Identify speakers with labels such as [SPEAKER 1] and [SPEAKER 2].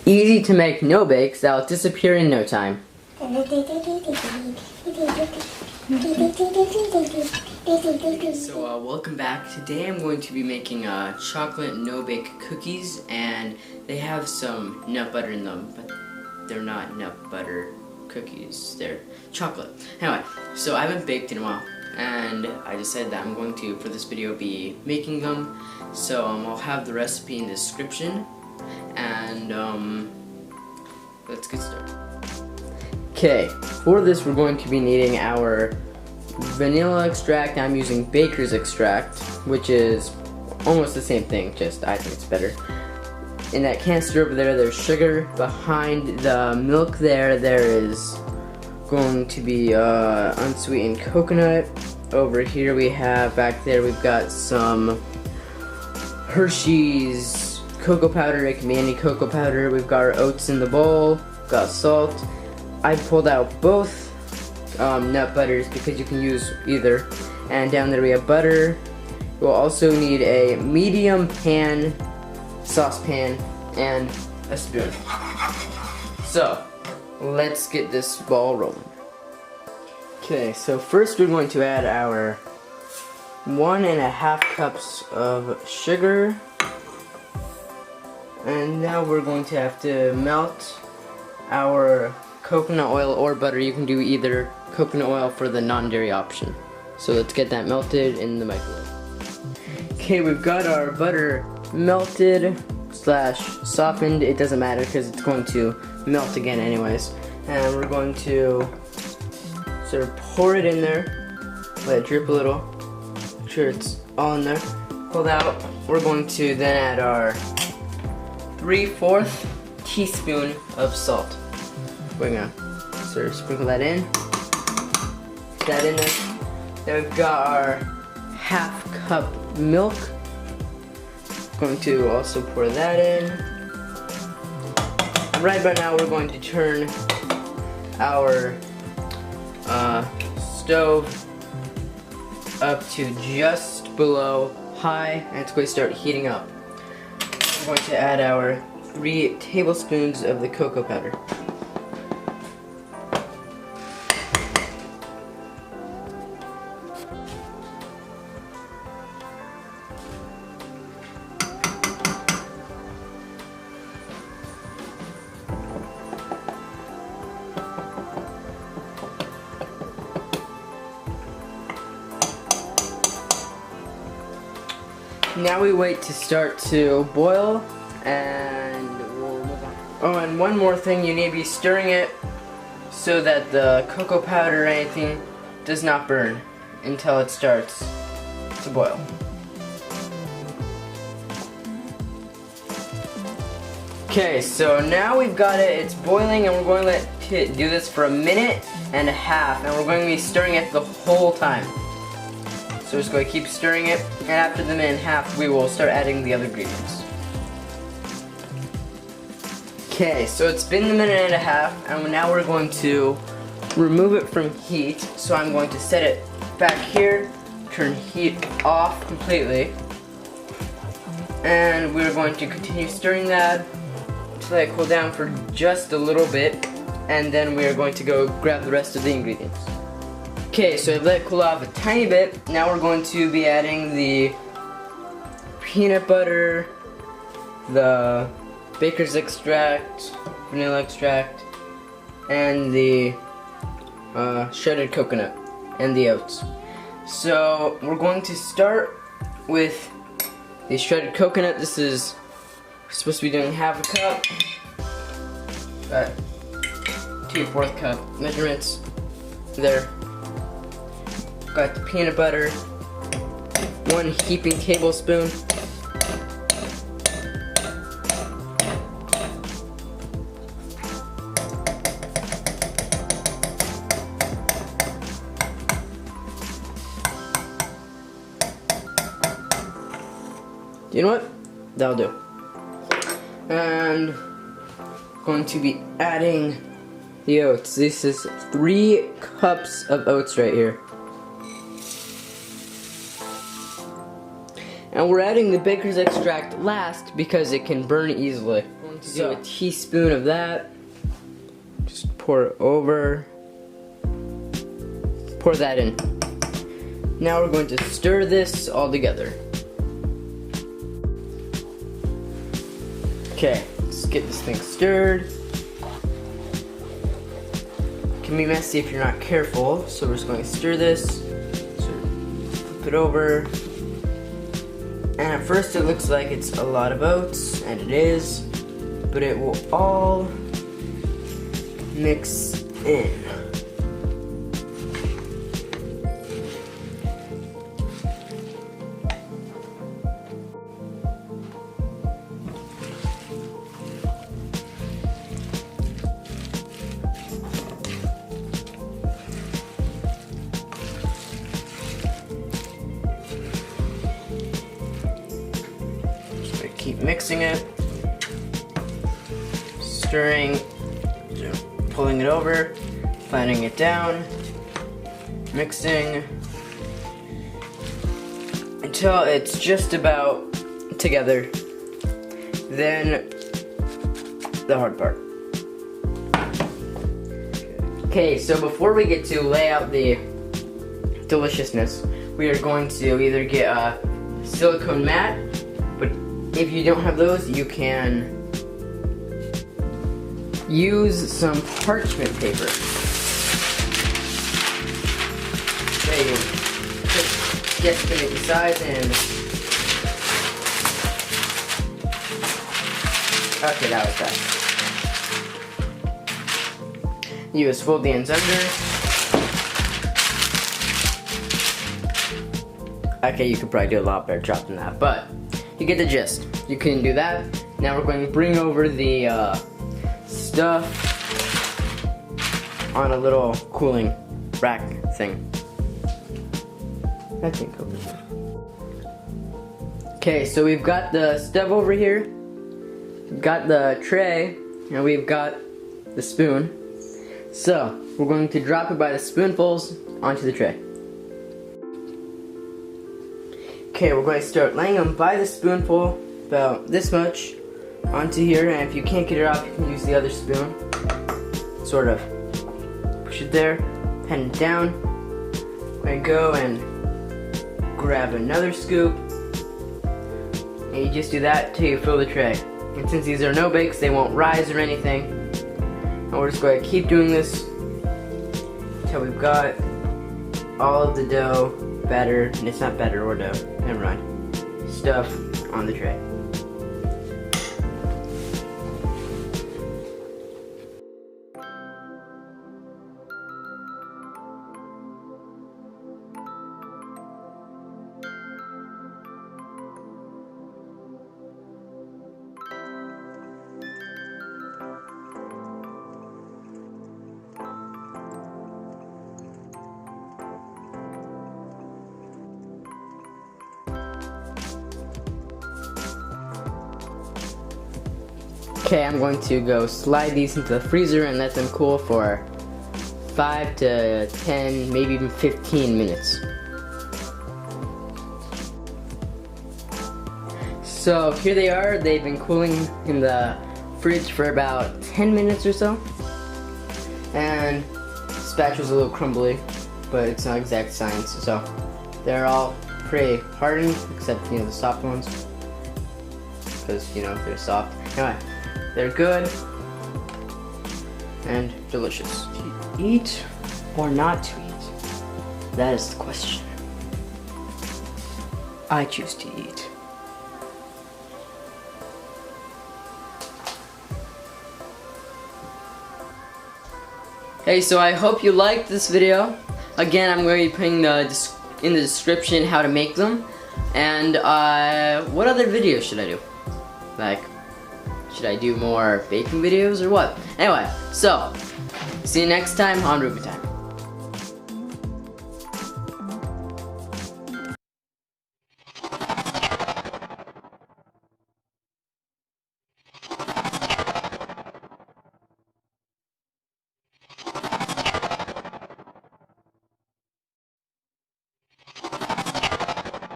[SPEAKER 1] Easy to make no bakes that'll disappear in no time. So welcome back. Today I'm going to be making chocolate no-bake cookies, and they have some nut butter in them, but they're not nut butter cookies, they're chocolate. Anyway, so I haven't baked in a while, and I decided that I'm going to, for this video, be making them. So I'll have the recipe in the description, and let's get started. Okay, for this we're going to be needing our vanilla extract. I'm using baker's extract, which is almost the same thing, just I think it's better. In that canister over there, there's sugar. Behind the milk there is going to be unsweetened coconut. Over here we have, back there we've got some Hershey's cocoa powder. It can be any cocoa powder. We've got our oats in the bowl, got salt. I pulled out both nut butters because you can use either. And down there we have butter. We'll also need a medium pan, saucepan, and a spoon. So let's get this ball rolling. Okay, so first we're going to add our 1.5 cups of sugar, and now we're going to have to melt our coconut oil or butter. You can do either. Coconut oil for the non-dairy option. So let's get that melted in the microwave. Okay, we've got our butter melted slash softened. It doesn't matter because it's going to melt again anyways. And we're going to sort of pour it in there, let it drip a little, make sure it's all in there. Pulled out. We're going to then add our 3/4 teaspoon of salt. We're gonna sort of sprinkle that in. That in there. Then we've got our 1/2 cup milk. Going to also pour that in. Right about now we're going to turn our stove up to just below high, and it's going to start heating up. We're going to add our 3 tablespoons of the cocoa powder. Now we wait to start to boil, and we'll move on. Oh, and one more thing, you need to be stirring it so that the cocoa powder or anything does not burn until it starts to boil. Okay, so now we've got it, it's boiling, and we're going to let it do this for 1.5 minutes, and we're going to be stirring it the whole time. So we're just going to keep stirring it, and after the 1.5 minutes, we will start adding the other ingredients. Okay, so it's been 1.5 minutes, and now we're going to remove it from heat. So I'm going to set it back here, turn heat off completely, and we're going to continue stirring that until it cools down for just a little bit, and then we are going to go grab the rest of the ingredients. Okay, so I've let it cool off a tiny bit. Now we're going to be adding the peanut butter, the baker's extract, vanilla extract, and the shredded coconut, and the oats. So we're going to start with the shredded coconut. This is supposed to be doing 1/2 cup, 2/4 cup measurements there. Got the peanut butter, 1 heaping tablespoon. You know what? That'll do. And going to be adding the oats. This is 3 cups of oats right here. And we're adding the baker's extract last because it can burn easily. I'm going So a teaspoon of that. Just pour it over. Pour that in. Now we're going to stir this all together. Okay, let's get this thing stirred. It can be messy if you're not careful, so we're just going to stir this. Flip it over. And at first it looks like it's a lot of oats, and it is, but it will all mix in. Keep mixing it, stirring, pulling it over, flattening it down, mixing until it's just about together. Then the hard part. Okay, so before we get to lay out the deliciousness, we are going to either get a silicone mat, but if you don't have those, you can use some parchment paper. There you just get to make the size and... Okay, that was fast. You just fold the ends under. Okay, you could probably do a lot better job than that, but you get the gist. You can do that. Now we're going to bring over the stuff on a little cooling rack thing. That thing over there. Okay, so we've got the stove over here. We've got the tray, and we've got the spoon. So we're going to drop it by the spoonfuls onto the tray. Okay, we're going to start laying them by the spoonful, about this much, onto here, and if you can't get it off, you can use the other spoon. Sort of push it there, pen it down. We're going to go and grab another scoop, and you just do that till you fill the tray. And since these are no bakes, they won't rise or anything. And we're just going to keep doing this until we've got all of the dough, batter, and it's not batter or dough, never mind, stuff on the tray. Okay, I'm going to go slide these into the freezer and let them cool for 5 to 10, maybe even 15 minutes. So here they are. They've been cooling in the fridge for about 10 minutes or so. And this batch was a little crumbly, but it's not exact science. So they're all pretty hardened, except, you know, the soft ones, because, you know, they're soft. Anyway, they're good and delicious. To eat or not to eat? That is the question. I choose to eat. Hey, so I hope you liked this video. Again, I'm going to be putting in the description how to make them. And what other videos should I do? Like, should I do more baking videos or what? Anyway, so see you next time on Movie Time.